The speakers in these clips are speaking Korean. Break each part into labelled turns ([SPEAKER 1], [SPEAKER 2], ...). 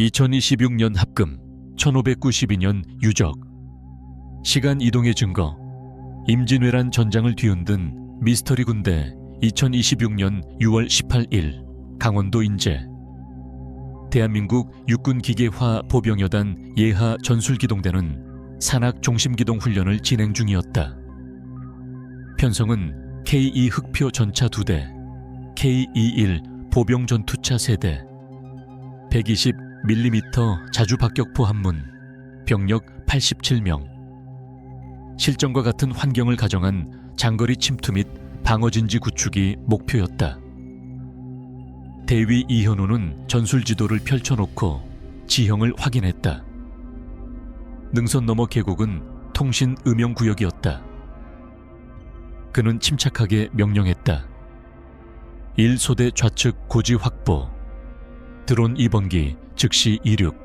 [SPEAKER 1] 2026년 합금, 1592년 유적. 시간 이동의 증거. 임진왜란 전장을 뒤흔든 미스터리 군대 2026년 6월 18일 강원도 인제. 대한민국 육군기계화 보병여단 예하 전술기동대는 산악 종심기동 훈련을 진행 중이었다. 편성은 K2 흑표 전차 2대, K21 보병 전투차 3대, 120mm 자주박격포 한문, 병력 87명. 실전과 같은 환경을 가정한 장거리 침투 및 방어진지 구축이 목표였다. 대위 이현우는 전술지도를 펼쳐놓고 지형을 확인했다. 능선 너머 계곡은 통신 음영구역이었다. 그는 침착하게 명령했다. 1소대 좌측 고지 확보. 드론 2번기 즉시 이륙.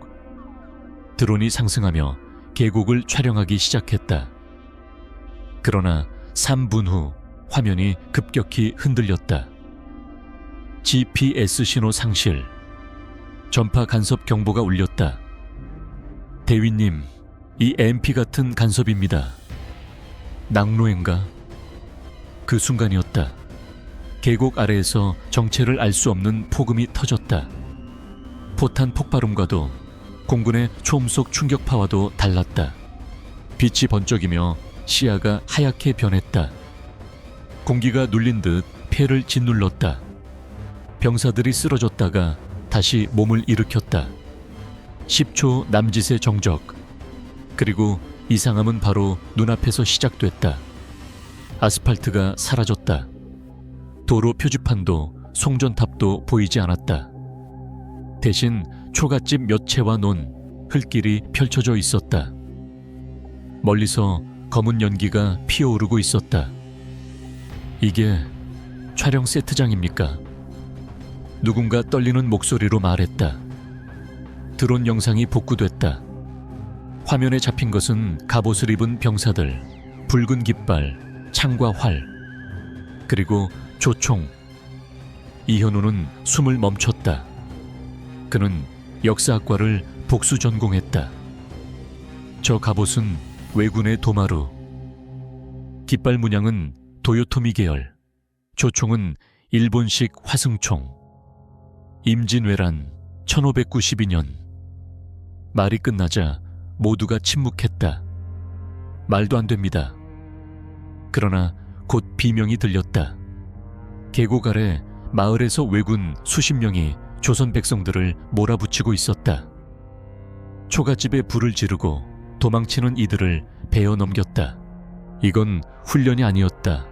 [SPEAKER 1] 드론이 상승하며 계곡을 촬영하기 시작했다. 그러나 3분 후 화면이 급격히 흔들렸다. GPS 신호 상실. 전파 간섭 경보가 울렸다. 대위님, 이 MP 같은 간섭입니다. 낙로인가? 그 순간이었다. 계곡 아래에서 정체를 알 수 없는 폭음이 터졌다. 포탄 폭발음과도 공군의 초음속 충격파와도 달랐다. 빛이 번쩍이며 시야가 하얗게 변했다. 공기가 눌린 듯 폐를 짓눌렀다. 병사들이 쓰러졌다가 다시 몸을 일으켰다. 10초 남짓의 정적. 그리고 이상함은 바로 눈앞에서 시작됐다. 아스팔트가 사라졌다. 도로 표지판도 송전탑도 보이지 않았다. 대신 초가집 몇 채와 논, 흙길이 펼쳐져 있었다. 멀리서 검은 연기가 피어오르고 있었다. 이게 촬영 세트장입니까? 누군가 떨리는 목소리로 말했다. 드론 영상이 복구됐다. 화면에 잡힌 것은 갑옷을 입은 병사들, 붉은 깃발, 창과 활, 그리고 조총. 이현우는 숨을 멈췄다. 그는 역사학과를 복수 전공했다. 저 갑옷은 왜군의 도마루. 깃발 문양은 도요토미 계열, 조총은 일본식 화승총. 임진왜란 1592년. 말이 끝나자 모두가 침묵했다. 말도 안 됩니다. 그러나 곧 비명이 들렸다. 계곡 아래 마을에서 왜군 수십 명이 조선 백성들을 몰아붙이고 있었다. 초가집에 불을 지르고 도망치는 이들을 베어 넘겼다. 이건 훈련이 아니었다.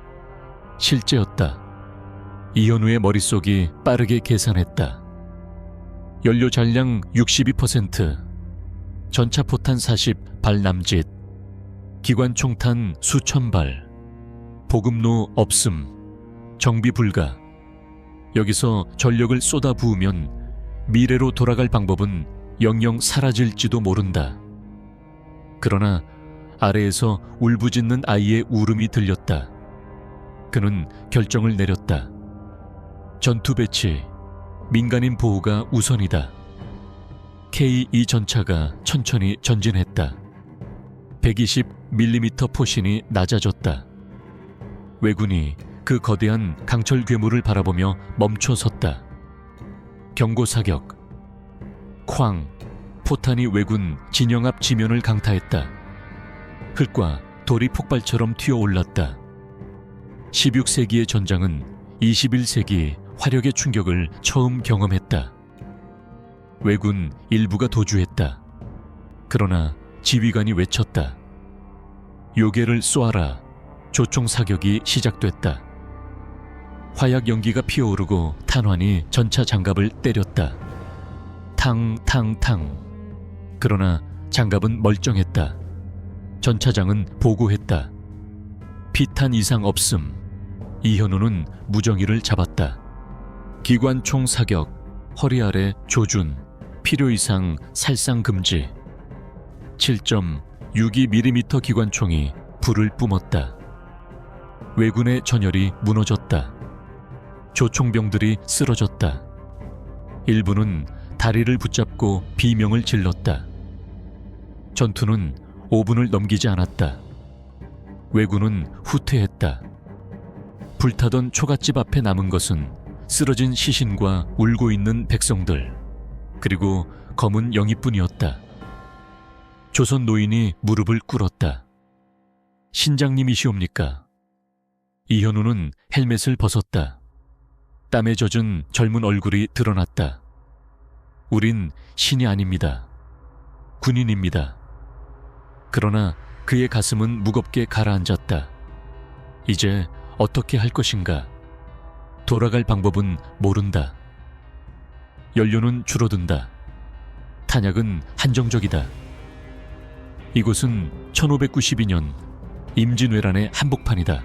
[SPEAKER 1] 실제였다. 이현우의 머릿속이 빠르게 계산했다. 연료 잔량 62%, 전차 포탄 40발 남짓, 기관 총탄 수천 발, 보급로 없음, 정비 불가. 여기서 전력을 쏟아 부으면 미래로 돌아갈 방법은 영영 사라질지도 모른다. 그러나 아래에서 울부짖는 아이의 울음이 들렸다. 그는 결정을 내렸다. 전투 배치, 민간인 보호가 우선이다. K2 전차가 천천히 전진했다. 120mm 포신이 낮아졌다. 왜군이 그 거대한 강철 괴물을 바라보며 멈춰 섰다. 경고 사격. 쾅! 포탄이 왜군 진영 앞 지면을 강타했다. 흙과 돌이 폭발처럼 튀어올랐다. 16세기의 전장은 21세기 화력의 충격을 처음 경험했다. 왜군 일부가 도주했다. 그러나 지휘관이 외쳤다. 요괴를 쏘아라. 조총 사격이 시작됐다. 화약 연기가 피어오르고 탄환이 전차 장갑을 때렸다. 탕탕탕. 그러나 장갑은 멀쩡했다. 전차장은 보고했다. 피탄 이상 없음. 이현우는 무정의를 잡았다. 기관총 사격, 허리 아래 조준, 필요 이상 살상 금지. 7.62mm 기관총이 불을 뿜었다. 왜군의 전열이 무너졌다. 조총병들이 쓰러졌다. 일부는 다리를 붙잡고 비명을 질렀다. 전투는 5분을 넘기지 않았다. 왜군은 후퇴했다. 불타던 초가집 앞에 남은 것은 쓰러진 시신과 울고 있는 백성들, 그리고 검은 영입뿐이었다. 조선 노인이 무릎을 꿇었다. 신장님이시옵니까? 이현우는 헬멧을 벗었다. 땀에 젖은 젊은 얼굴이 드러났다. 우린 신이 아닙니다. 군인입니다. 그러나 그의 가슴은 무겁게 가라앉았다. 이제 어떻게 할 것인가? 돌아갈 방법은 모른다. 연료는 줄어든다. 탄약은 한정적이다. 이곳은 1592년 임진왜란의 한복판이다.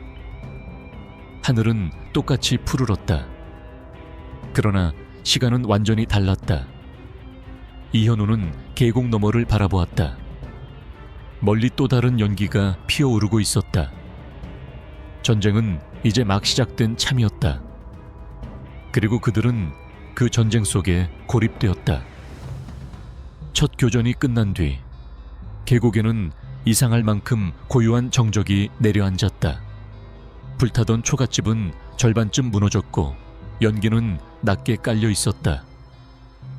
[SPEAKER 1] 하늘은 똑같이 푸르렀다. 그러나 시간은 완전히 달랐다. 이현우는 계곡 너머를 바라보았다. 멀리 또 다른 연기가 피어오르고 있었다. 전쟁은 이제 막 시작된 참이었다. 그리고 그들은 그 전쟁 속에 고립되었다. 첫 교전이 끝난 뒤 계곡에는 이상할 만큼 고요한 정적이 내려앉았다. 불타던 초가집은 절반쯤 무너졌고 연기는 낮게 깔려 있었다.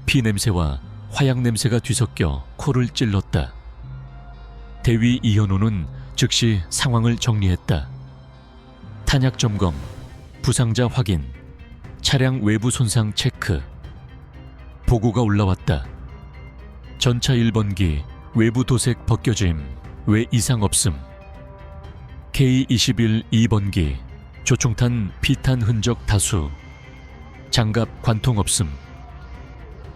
[SPEAKER 1] 피 냄새와 화약 냄새가 뒤섞여 코를 찔렀다. 대위 이현우는 즉시 상황을 정리했다. 탄약 점검, 부상자 확인, 차량 외부 손상 체크. 보고가 올라왔다. 전차 1번기 외부 도색 벗겨짐, 외 이상 없음. K21 2번기 조총탄 피탄 흔적 다수, 장갑 관통 없음.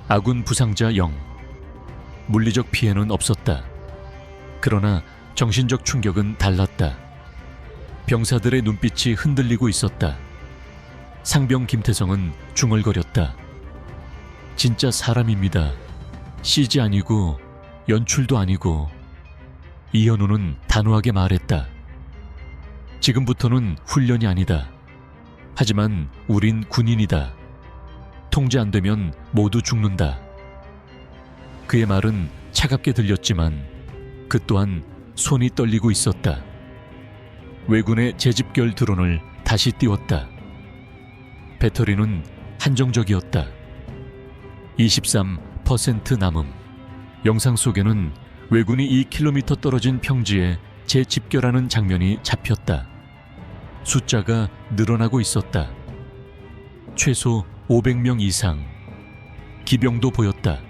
[SPEAKER 1] 아군 부상자 0. 물리적 피해는 없었다. 그러나 정신적 충격은 달랐다. 병사들의 눈빛이 흔들리고 있었다. 상병 김태성은 중얼거렸다. 진짜 사람입니다. CG 아니고 연출도 아니고. 이현우는 단호하게 말했다. 지금부터는 훈련이 아니다. 하지만 우린 군인이다. 통제 안 되면 모두 죽는다. 그의 말은 차갑게 들렸지만 그 또한 손이 떨리고 있었다. 왜군의 재집결 드론을 다시 띄웠다. 배터리는 한정적이었다. 23% 남음. 영상 속에는 왜군이 2km 떨어진 평지에 재집결하는 장면이 잡혔다. 숫자가 늘어나고 있었다. 최소 500명 이상. 기병도 보였다.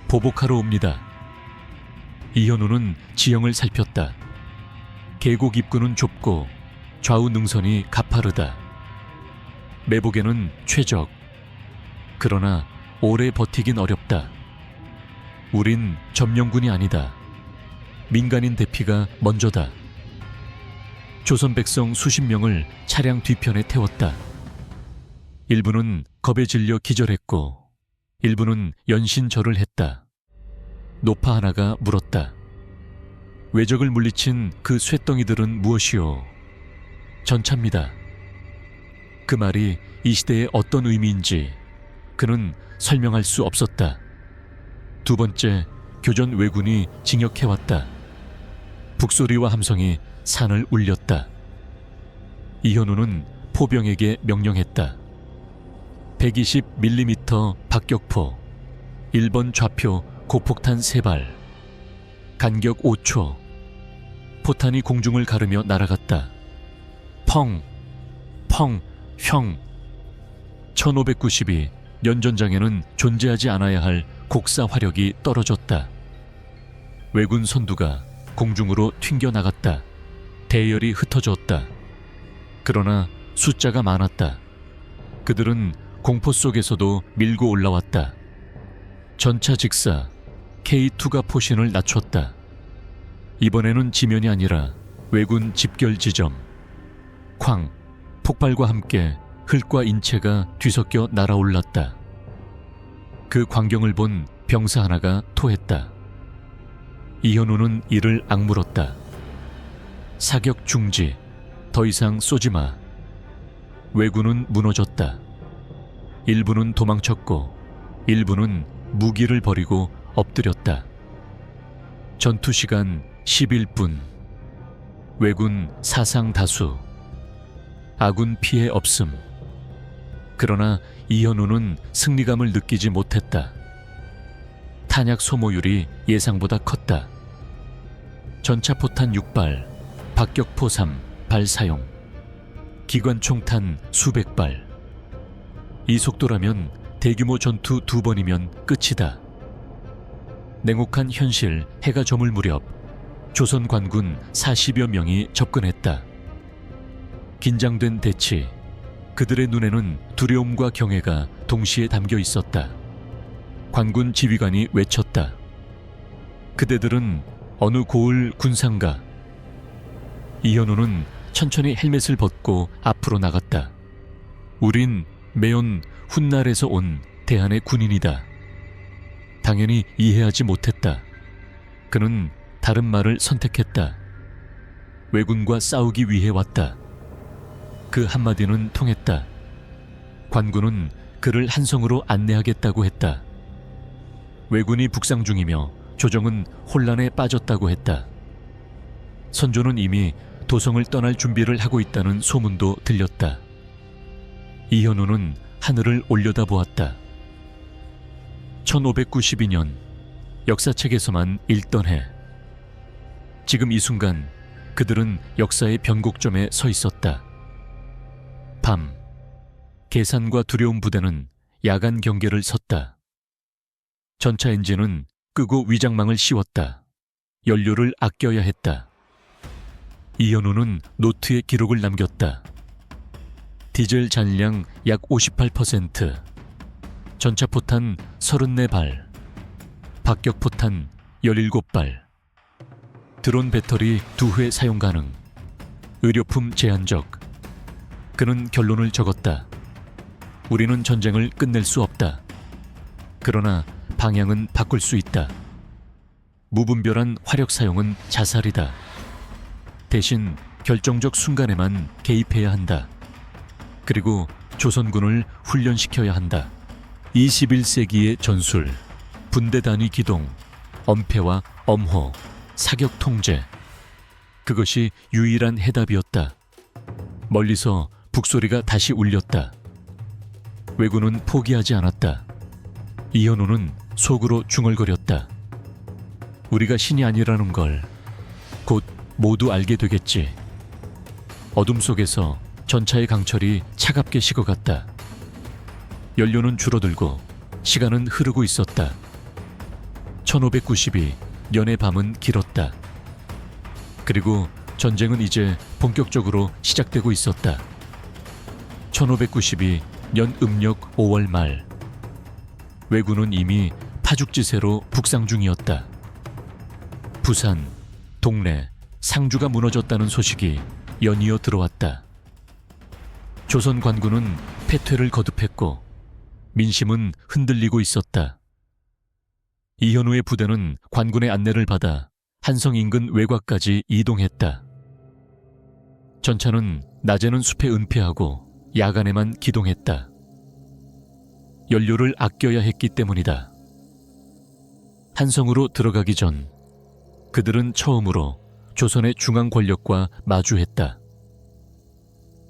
[SPEAKER 1] 보복하러 옵니다. 이현우는 지형을 살폈다. 계곡 입구는 좁고 좌우 능선이 가파르다. 매복에는 최적. 그러나 오래 버티긴 어렵다. 우린 점령군이 아니다. 민간인 대피가 먼저다. 조선 백성 수십 명을 차량 뒤편에 태웠다. 일부는 겁에 질려 기절했고 일부는 연신절을 했다. 노파 하나가 물었다. 외적을 물리친 그 쇳덩이들은 무엇이오? 전차입니다. 그 말이 이 시대에 어떤 의미인지 그는 설명할 수 없었다. 두 번째, 교전 왜군이 진격해왔다. 북소리와 함성이 산을 울렸다. 이현우는 포병에게 명령했다. 120mm 박격포, 1번 좌표 고폭탄 3발, 간격 5초. 포탄이 공중을 가르며 날아갔다. 펑, 펑, 형. 1592 연전장에는 존재하지 않아야 할 곡사 화력이 떨어졌다. 왜군 선두가 공중으로 튕겨나갔다. 대열이 흩어졌다. 그러나 숫자가 많았다. 그들은 공포 속에서도 밀고 올라왔다. 전차 직사 K2가 포신을 낮췄다. 이번에는 지면이 아니라 왜군 집결 지점. 쾅! 폭발과 함께 흙과 인체가 뒤섞여 날아올랐다. 그 광경을 본 병사 하나가 토했다. 이현우는 이를 악물었다. 사격 중지. 더 이상 쏘지 마. 왜군은 무너졌다. 일부는 도망쳤고 일부는 무기를 버리고 엎드렸다. 전투 시간 11분. 왜군 사상 다수. 아군 피해 없음. 그러나 이현우는 승리감을 느끼지 못했다. 탄약 소모율이 예상보다 컸다. 전차포탄 6발, 박격포 3, 발 사용. 기관총탄 수백 발. 이 속도라면 대규모 전투 2번이면 끝이다. 냉혹한 현실. 해가 저물 무렵 조선 관군 40여 명이 접근했다. 긴장된 대치. 그들의 눈에는 두려움과 경애가 동시에 담겨 있었다. 관군 지휘관이 외쳤다. 그대들은 어느 고을 군상가. 이현우는 천천히 헬멧을 벗고 앞으로 나갔다. 우린 매연 훗날에서 온 대한의 군인이다. 당연히 이해하지 못했다. 그는 다른 말을 선택했다. 왜군과 싸우기 위해 왔다. 그 한마디는 통했다. 관군은 그를 한성으로 안내하겠다고 했다. 왜군이 북상 중이며 조정은 혼란에 빠졌다고 했다. 선조는 이미 도성을 떠날 준비를 하고 있다는 소문도 들렸다. 이현우는 하늘을 올려다보았다. 1592년 역사책에서만 읽던 해. 지금 이 순간 그들은 역사의 변곡점에 서 있었다. 밤, 계산과 두려움 부대는 야간 경계를 섰다. 전차 엔진은 끄고 위장망을 씌웠다. 연료를 아껴야 했다. 이현우는 노트에 기록을 남겼다. 디젤 잔량 약 58%, 전차포탄 34발, 박격포탄 17발, 드론 배터리 2회 사용 가능, 의료품 제한적. 그는 결론을 적었다. 우리는 전쟁을 끝낼 수 없다. 그러나 방향은 바꿀 수 있다. 무분별한 화력 사용은 자살이다. 대신 결정적 순간에만 개입해야 한다. 그리고 조선군을 훈련시켜야 한다. 21세기의 전술, 분대 단위 기동, 엄폐와 엄호, 사격 통제. 그것이 유일한 해답이었다. 멀리서 북소리가 다시 울렸다. 왜군은 포기하지 않았다. 이현우는 속으로 중얼거렸다. 우리가 신이 아니라는 걸 곧 모두 알게 되겠지. 어둠 속에서 전차의 강철이 차갑게 식어갔다. 연료는 줄어들고 시간은 흐르고 있었다. 1592년의 밤은 길었다. 그리고 전쟁은 이제 본격적으로 시작되고 있었다. 1592년 음력 5월 말. 왜군은 이미 파죽지세로 북상 중이었다. 부산, 동래, 상주가 무너졌다는 소식이 연이어 들어왔다. 조선 관군은 패퇴를 거듭했고 민심은 흔들리고 있었다. 이현우의 부대는 관군의 안내를 받아 한성 인근 외곽까지 이동했다. 전차는 낮에는 숲에 은폐하고 야간에만 기동했다. 연료를 아껴야 했기 때문이다. 한성으로 들어가기 전 그들은 처음으로 조선의 중앙 권력과 마주했다.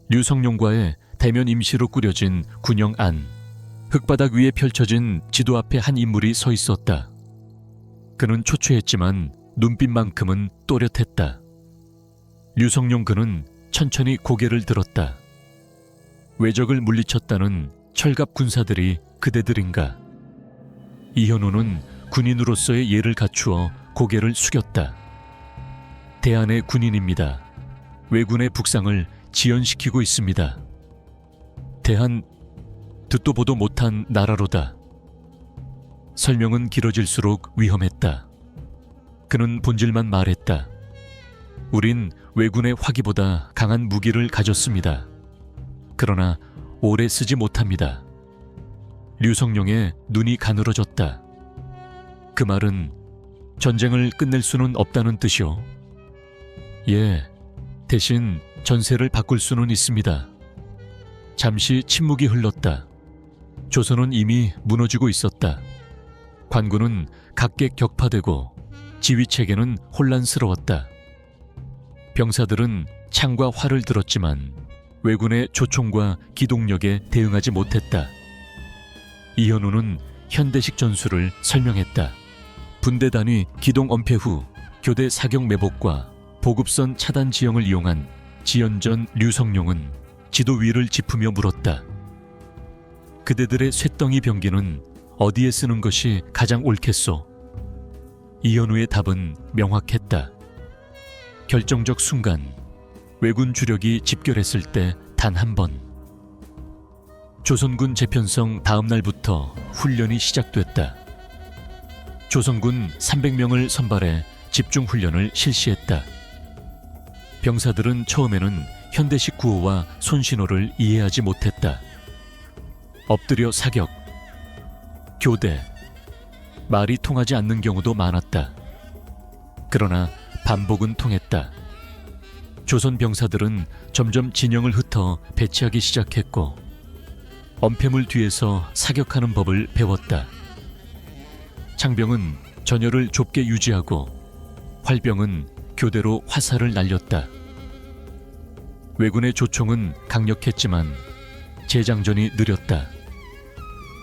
[SPEAKER 1] 류성룡과의 대면 임시로 꾸려진 군영 안. 흙바닥 위에 펼쳐진 지도 앞에 한 인물이 서 있었다. 그는 초췌했지만 눈빛만큼은 또렷했다. 류성룡. 그는 천천히 고개를 들었다. 왜적을 물리쳤다는 철갑 군사들이 그대들인가? 이현우는 군인으로서의 예를 갖추어 고개를 숙였다. 대한의 군인입니다. 왜군의 북상을 지연시키고 있습니다. 대한 듣도 보도 못한 나라로다. 설명은 길어질수록 위험했다. 그는 본질만 말했다. 우린 왜군의 화기보다 강한 무기를 가졌습니다. 그러나 오래 쓰지 못합니다. 류성룡의 눈이 가늘어졌다. 그 말은 전쟁을 끝낼 수는 없다는 뜻이오. 예, 대신 전세를 바꿀 수는 있습니다. 잠시 침묵이 흘렀다. 조선은 이미 무너지고 있었다. 관군은 각계 격파되고 지휘체계는 혼란스러웠다. 병사들은 창과 활을 들었지만 왜군의 조총과 기동력에 대응하지 못했다. 이현우는 현대식 전술을 설명했다. 분대 단위 기동 엄폐 후 교대 사격 매복과 보급선 차단 지형을 이용한 지연전 류성룡은 지도 위를 짚으며 물었다. 그대들의 쇳덩이 병기는 어디에 쓰는 것이 가장 옳겠소? 이현우의 답은 명확했다. 결정적 순간 왜군 주력이 집결했을 때 단 한 번. 조선군 재편성 다음 날부터 훈련이 시작됐다. 조선군 300명을 선발해 집중훈련을 실시했다. 병사들은 처음에는 현대식 구호와 손신호를 이해하지 못했다. 엎드려 사격, 교대, 말이 통하지 않는 경우도 많았다. 그러나 반복은 통했다. 조선 병사들은 점점 진영을 흩어 배치하기 시작했고 엄폐물 뒤에서 사격하는 법을 배웠다. 창병은 전열을 좁게 유지하고 활병은 교대로 화살을 날렸다. 왜군의 조총은 강력했지만 재장전이 느렸다.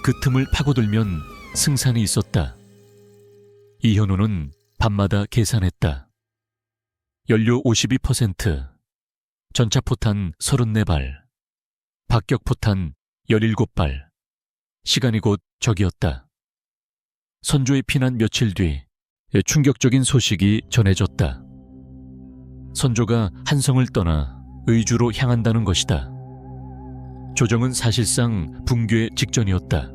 [SPEAKER 1] 그 틈을 파고들면 승산이 있었다. 이현우는 밤마다 계산했다. 연료 52%, 전차포탄 34발, 박격포탄 17발. 시간이 곧 적이었다. 선조의 피난 며칠 뒤 충격적인 소식이 전해졌다. 선조가 한성을 떠나 의주로 향한다는 것이다. 조정은 사실상 붕괴 직전이었다.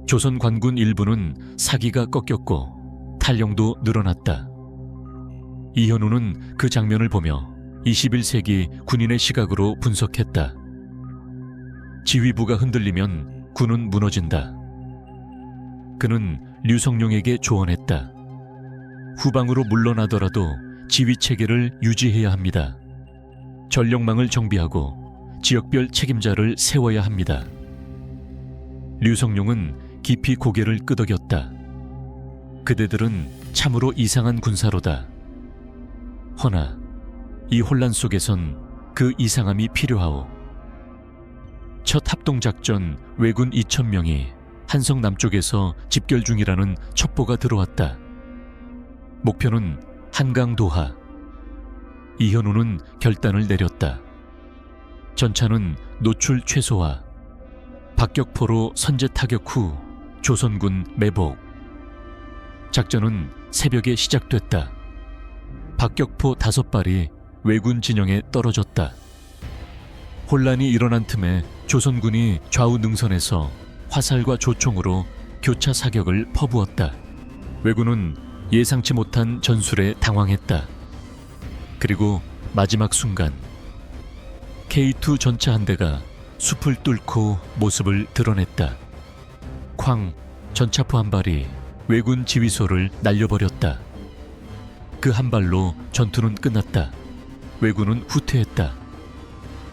[SPEAKER 1] 조선 관군 일부는 사기가 꺾였고 탈령도 늘어났다. 이현우는 그 장면을 보며 21세기 군인의 시각으로 분석했다. 지휘부가 흔들리면 군은 무너진다. 그는 류성룡에게 조언했다. 후방으로 물러나더라도 지휘체계를 유지해야 합니다. 전력망을 정비하고 지역별 책임자를 세워야 합니다. 류성룡은 깊이 고개를 끄덕였다. 그대들은 참으로 이상한 군사로다. 허나 이 혼란 속에선 그 이상함이 필요하오. 첫 합동작전 왜군 2,000명이 한성 남쪽에서 집결 중이라는 첩보가 들어왔다. 목표는 한강 도하. 이현우는 결단을 내렸다. 전차는 노출 최소화, 박격포로 선제 타격 후 조선군 매복. 작전은 새벽에 시작됐다. 박격포 5발이 왜군 진영에 떨어졌다. 혼란이 일어난 틈에 조선군이 좌우 능선에서 화살과 조총으로 교차 사격을 퍼부었다. 왜군은 예상치 못한 전술에 당황했다. 그리고 마지막 순간 K2 전차 한 대가 숲을 뚫고 모습을 드러냈다. 쾅! 전차포 한 발이 왜군 지휘소를 날려버렸다. 그 한 발로 전투는 끝났다. 왜군은 후퇴했다.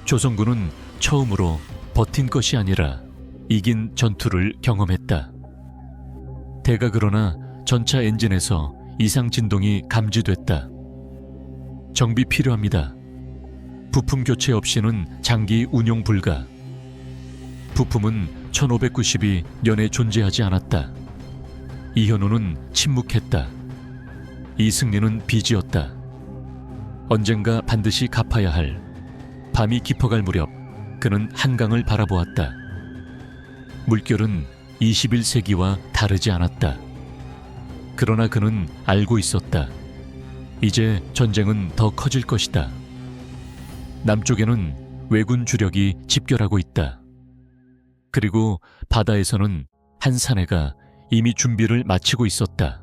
[SPEAKER 1] 조선군은 처음으로 버틴 것이 아니라 이긴 전투를 경험했다. 대가 그러나 전차 엔진에서 이상 진동이 감지됐다. 정비 필요합니다. 부품 교체 없이는 장기 운용 불가. 부품은 1592년에 존재하지 않았다. 이현우는 침묵했다. 이 승리는 빚이었다. 언젠가 반드시 갚아야 할. 밤이 깊어갈 무렵 그는 한강을 바라보았다. 물결은 21세기와 다르지 않았다. 그러나 그는 알고 있었다. 이제 전쟁은 더 커질 것이다. 남쪽에는 왜군 주력이 집결하고 있다. 그리고 바다에서는 한 사내가 이미 준비를 마치고 있었다.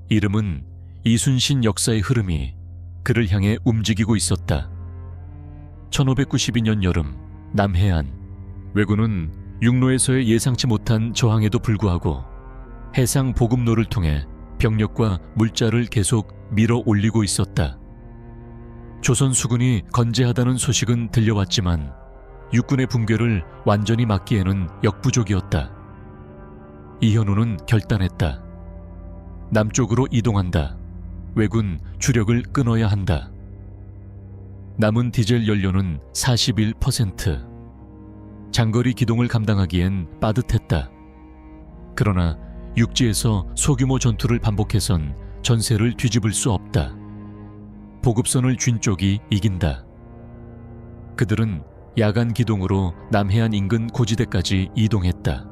[SPEAKER 1] 이름은 이순신 역사의 흐름이 그를 향해 움직이고 있었다. 1592년 여름 남해안. 왜군은 육로에서의 예상치 못한 저항에도 불구하고 해상 보급로를 통해 병력과 물자를 계속 밀어 올리고 있었다. 조선 수군이 건재하다는 소식은 들려왔지만 육군의 붕괴를 완전히 막기에는 역부족이었다. 이현우는 결단했다. 남쪽으로 이동한다. 왜군 주력을 끊어야 한다. 남은 디젤 연료는 41%. 장거리 기동을 감당하기엔 빠듯했다. 그러나 육지에서 소규모 전투를 반복해선 전세를 뒤집을 수 없다. 보급선을 쥔 쪽이 이긴다. 그들은 야간 기동으로 남해안 인근 고지대까지 이동했다.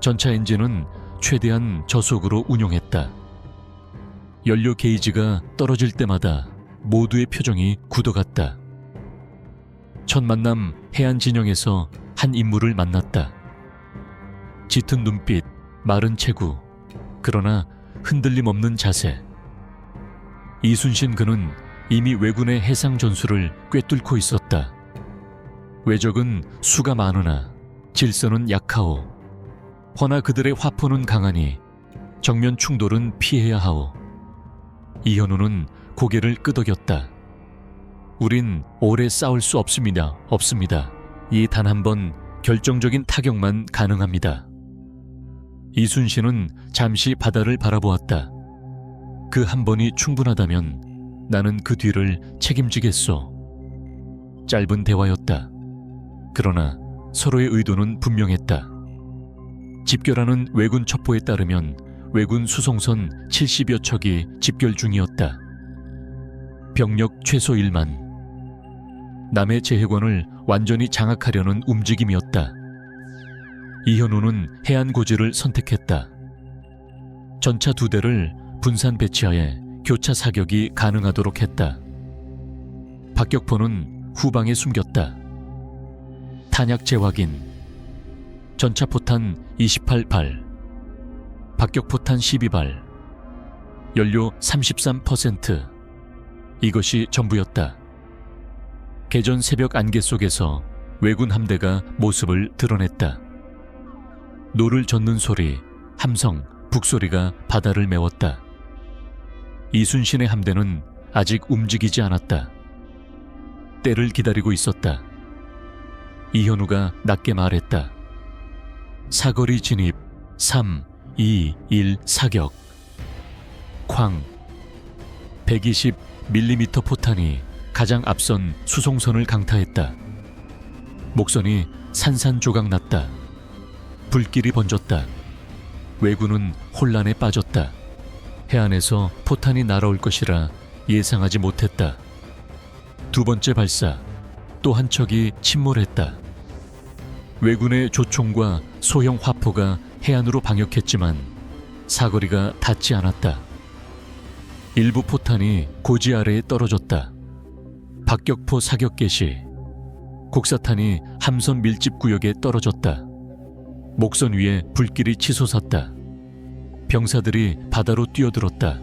[SPEAKER 1] 전차 엔진은 최대한 저속으로 운용했다. 연료 게이지가 떨어질 때마다 모두의 표정이 굳어갔다. 첫 만남 해안 진영에서 한 인물을 만났다. 짙은 눈빛, 마른 체구, 그러나 흔들림 없는 자세. 이순신 그는 이미 왜군의 해상 전술을 꿰뚫고 있었다. 왜적은 수가 많으나 질서는 약하오. 허나 그들의 화포는 강하니 정면 충돌은 피해야 하오. 이현우는 고개를 끄덕였다. 우린 오래 싸울 수 없습니다. 이 단 한 번 결정적인 타격만 가능합니다. 이순신은 잠시 바다를 바라보았다. 그 한 번이 충분하다면 나는 그 뒤를 책임지겠소. 짧은 대화였다. 그러나 서로의 의도는 분명했다. 집결하는 왜군 첩보에 따르면 왜군 수송선 70여 척이 집결 중이었다. 병력 최소 1만. 남해 제해권을 완전히 장악하려는 움직임이었다. 이현우는 해안 고지를 선택했다. 전차 2대를 분산 배치하에 교차 사격이 가능하도록 했다. 박격포는 후방에 숨겼다. 탄약 재확인. 전차 포탄 28발, 박격포탄 12발, 연료 33%. 이것이 전부였다. 개전 새벽 안개 속에서 왜군 함대가 모습을 드러냈다. 노를 젓는 소리, 함성, 북소리가 바다를 메웠다. 이순신의 함대는 아직 움직이지 않았다. 때를 기다리고 있었다. 이현우가 낮게 말했다. 사거리 진입 3, 2, 1 사격. 쾅. 120mm 포탄이 가장 앞선 수송선을 강타했다. 목선이 산산조각 났다. 불길이 번졌다. 왜군은 혼란에 빠졌다. 해안에서 포탄이 날아올 것이라 예상하지 못했다. 두 번째 발사, 또 한 척이 침몰했다. 왜군의 조총과 소형 화포가 해안으로 방역했지만 사거리가 닿지 않았다. 일부 포탄이 고지 아래에 떨어졌다. 박격포 사격 개시. 곡사탄이 함선 밀집 구역에 떨어졌다. 목선 위에 불길이 치솟았다. 병사들이 바다로 뛰어들었다.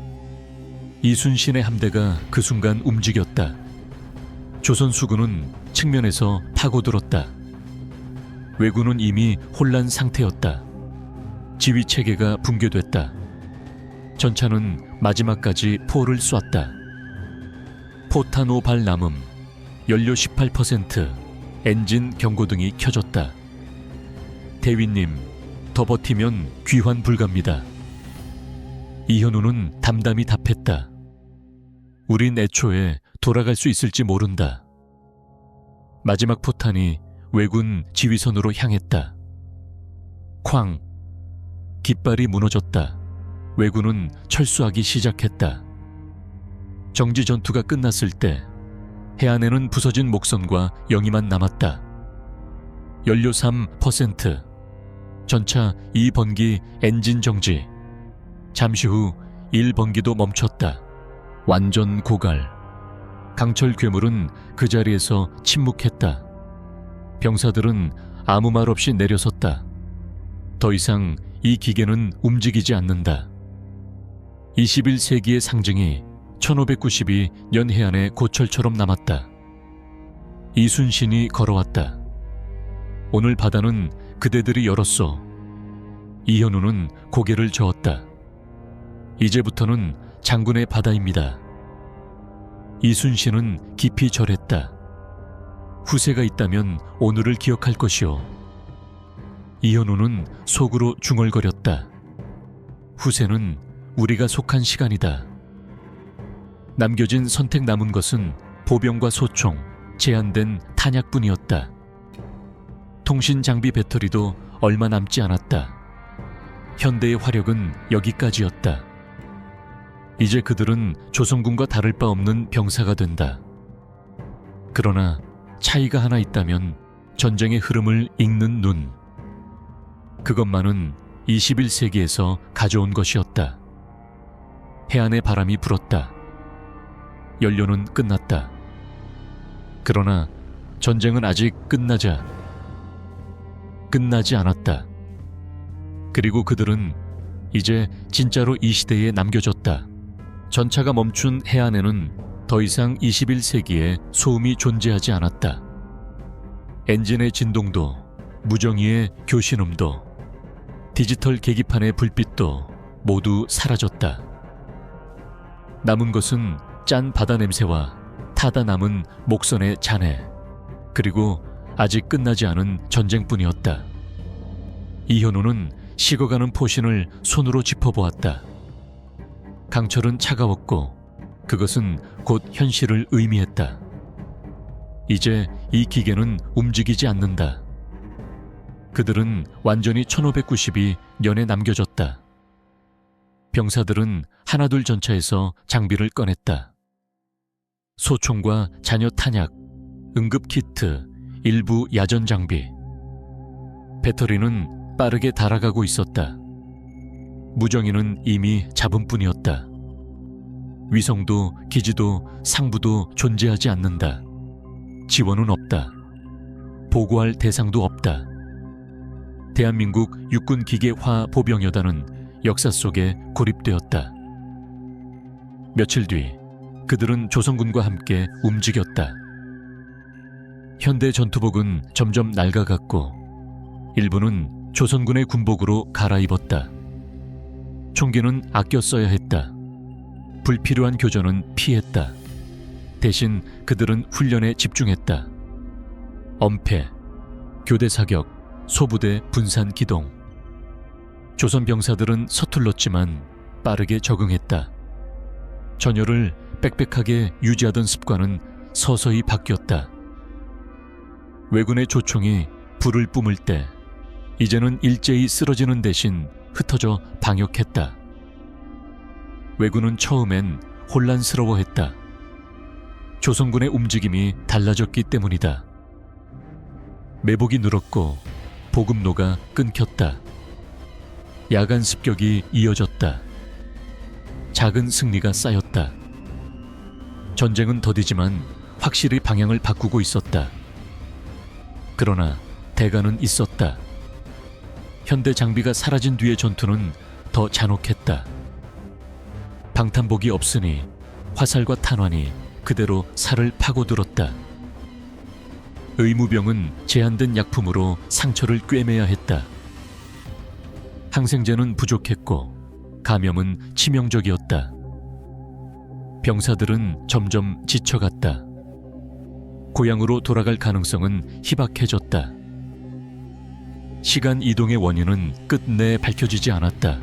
[SPEAKER 1] 이순신의 함대가 그 순간 움직였다. 조선 수군은 측면에서 파고들었다. 왜군은 이미 혼란 상태였다. 지휘 체계가 붕괴됐다. 전차는 마지막까지 포를 쐈다. 포탄 5발 남음, 연료 18%, 엔진 경고등이 켜졌다. 대위님, 더 버티면 귀환 불가입니다. 이현우는 담담히 답했다. 우린 애초에 돌아갈 수 있을지 모른다. 마지막 포탄이 왜군 지휘선으로 향했다. 쾅! 깃발이 무너졌다. 왜군은 철수하기 시작했다. 정지 전투가 끝났을 때 해안에는 부서진 목선과 영이만 남았다. 연료 3%, 전차 2번기 엔진 정지. 잠시 후 1번기도 멈췄다. 완전 고갈. 강철 괴물은 그 자리에서 침묵했다. 병사들은 아무 말 없이 내려섰다. 더 이상 이 기계는 움직이지 않는다. 21세기의 상징이 1592년 해안의 고철처럼 남았다. 이순신이 걸어왔다. 오늘 바다는 그대들이 열었소. 이현우는 고개를 저었다. 이제부터는 장군의 바다입니다. 이순신은 깊이 절했다. 후세가 있다면 오늘을 기억할 것이오. 이현우는 속으로 중얼거렸다. 후세는 우리가 속한 시간이다. 남겨진 선택 남은 것은 보병과 소총, 제한된 탄약뿐이었다. 통신 장비 배터리도 얼마 남지 않았다. 현대의 화력은 여기까지였다. 이제 그들은 조선군과 다를 바 없는 병사가 된다. 그러나 차이가 하나 있다면 전쟁의 흐름을 읽는 눈. 그것만은 21세기에서 가져온 것이었다. 해안의 바람이 불었다. 연료는 끝났다. 그러나 전쟁은 아직 끝나지 않았다. 그리고 그들은 이제 진짜로 이 시대에 남겨졌다. 전차가 멈춘 해안에는 더 이상 21세기에 소음이 존재하지 않았다. 엔진의 진동도, 무정의의 교신음도, 디지털 계기판의 불빛도 모두 사라졌다. 남은 것은 짠 바다 냄새와 타다 남은 목선의 잔해, 그리고 아직 끝나지 않은 전쟁뿐이었다. 이현우는 식어가는 포신을 손으로 짚어보았다. 강철은 차가웠고 그것은 곧 현실을 의미했다. 이제 이 기계는 움직이지 않는다. 그들은 완전히 1592년에 남겨졌다. 병사들은 하나둘 전차에서 장비를 꺼냈다. 소총과 잔여 탄약, 응급 키트, 일부 야전 장비. 배터리는 빠르게 닳아가고 있었다. 무정의는 이미 잡은 뿐이었다. 위성도 기지도 상부도 존재하지 않는다. 지원은 없다. 보고할 대상도 없다. 대한민국 육군기계화 보병여단은 역사 속에 고립되었다. 며칠 뒤 그들은 조선군과 함께 움직였다. 현대 전투복은 점점 낡아갔고 일부는 조선군의 군복으로 갈아입었다. 총기는 아껴 써야 했다. 불필요한 교전은 피했다. 대신 그들은 훈련에 집중했다. 엄폐, 교대 사격, 소부대 분산 기동. 조선 병사들은 서툴렀지만 빠르게 적응했다. 전열을 빽빽하게 유지하던 습관은 서서히 바뀌었다. 왜군의 조총이 불을 뿜을 때 이제는 일제히 쓰러지는 대신 흩어져 방역했다. 왜군은 처음엔 혼란스러워했다. 조선군의 움직임이 달라졌기 때문이다. 매복이 늘었고 보급로가 끊겼다. 야간 습격이 이어졌다. 작은 승리가 쌓였다. 전쟁은 더디지만 확실히 방향을 바꾸고 있었다. 그러나 대가는 있었다. 현대 장비가 사라진 뒤의 전투는 더 잔혹했다. 방탄복이 없으니 화살과 탄환이 그대로 살을 파고들었다. 의무병은 제한된 약품으로 상처를 꿰매야 했다. 항생제는 부족했고 감염은 치명적이었다. 병사들은 점점 지쳐갔다. 고향으로 돌아갈 가능성은 희박해졌다. 시간 이동의 원인은 끝내 밝혀지지 않았다.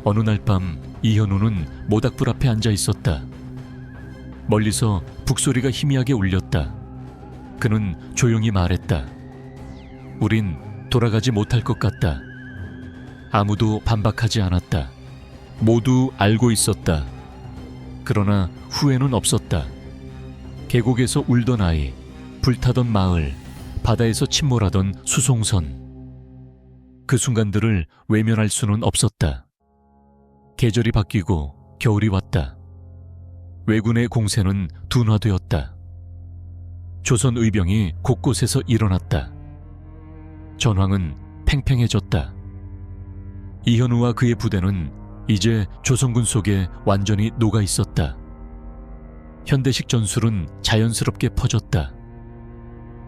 [SPEAKER 1] 어느 날 밤 이현우는 모닥불 앞에 앉아 있었다. 멀리서 북소리가 희미하게 울렸다. 그는 조용히 말했다. 우린 돌아가지 못할 것 같다. 아무도 반박하지 않았다. 모두 알고 있었다. 그러나 후회는 없었다. 계곡에서 울던 아이, 불타던 마을, 바다에서 침몰하던 수송선. 그 순간들을 외면할 수는 없었다. 계절이 바뀌고 겨울이 왔다. 왜군의 공세는 둔화되었다. 조선 의병이 곳곳에서 일어났다. 전황은 팽팽해졌다. 이현우와 그의 부대는 이제 조선군 속에 완전히 녹아 있었다. 현대식 전술은 자연스럽게 퍼졌다.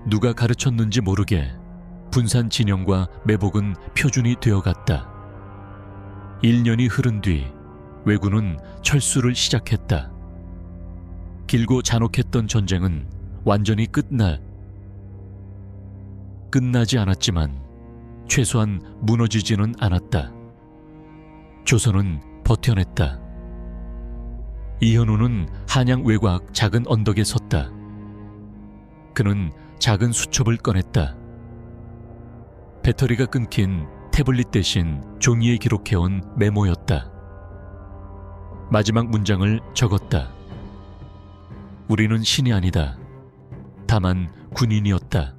[SPEAKER 1] 누가 가르쳤는지 모르게 분산 진영과 매복은 표준이 되어갔다. 1년이 흐른 뒤 왜군은 철수를 시작했다. 길고 잔혹했던 전쟁은 완전히 끝나지 않았지만 최소한 무너지지는 않았다. 조선은 버텨냈다. 이현우는 한양 외곽 작은 언덕에 섰다. 그는 작은 수첩을 꺼냈다. 배터리가 끊긴 태블릿 대신 종이에 기록해온 메모였다. 마지막 문장을 적었다. 우리는 신이 아니다. 다만 군인이었다.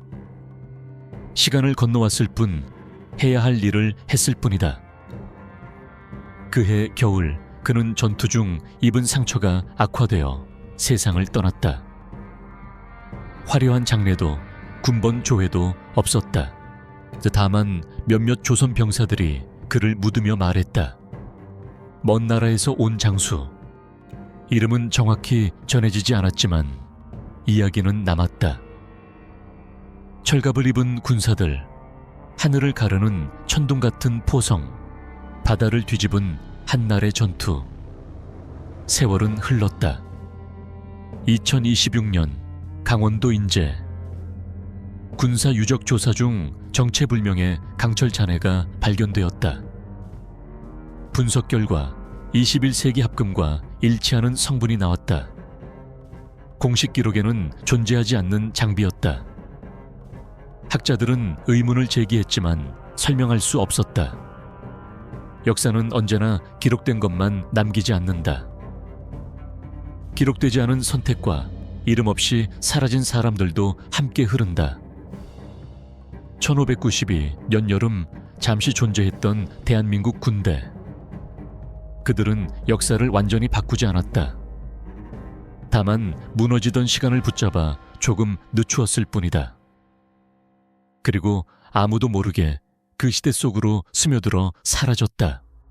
[SPEAKER 1] 시간을 건너왔을 뿐 해야 할 일을 했을 뿐이다. 그해 겨울 그는 전투 중 입은 상처가 악화되어 세상을 떠났다. 화려한 장례도 군번 조회도 없었다. 다만 몇몇 조선 병사들이 그를 묻으며 말했다. 먼 나라에서 온 장수. 이름은 정확히 전해지지 않았지만 이야기는 남았다. 철갑을 입은 군사들, 하늘을 가르는 천둥 같은 포성, 바다를 뒤집은 한날의 전투. 세월은 흘렀다. 2026년 강원도 인제. 군사 유적 조사 중 정체불명의 강철 잔해가 발견되었다. 분석 결과 21세기 합금과 일치하는 성분이 나왔다. 공식 기록에는 존재하지 않는 장비였다. 학자들은 의문을 제기했지만 설명할 수 없었다. 역사는 언제나 기록된 것만 남기지 않는다. 기록되지 않은 선택과 이름 없이 사라진 사람들도 함께 흐른다. 1592년 여름 잠시 존재했던 대한민국 군대. 그들은 역사를 완전히 바꾸지 않았다. 다만 무너지던 시간을 붙잡아 조금 늦추었을 뿐이다. 그리고 아무도 모르게 그 시대 속으로 스며들어 사라졌다.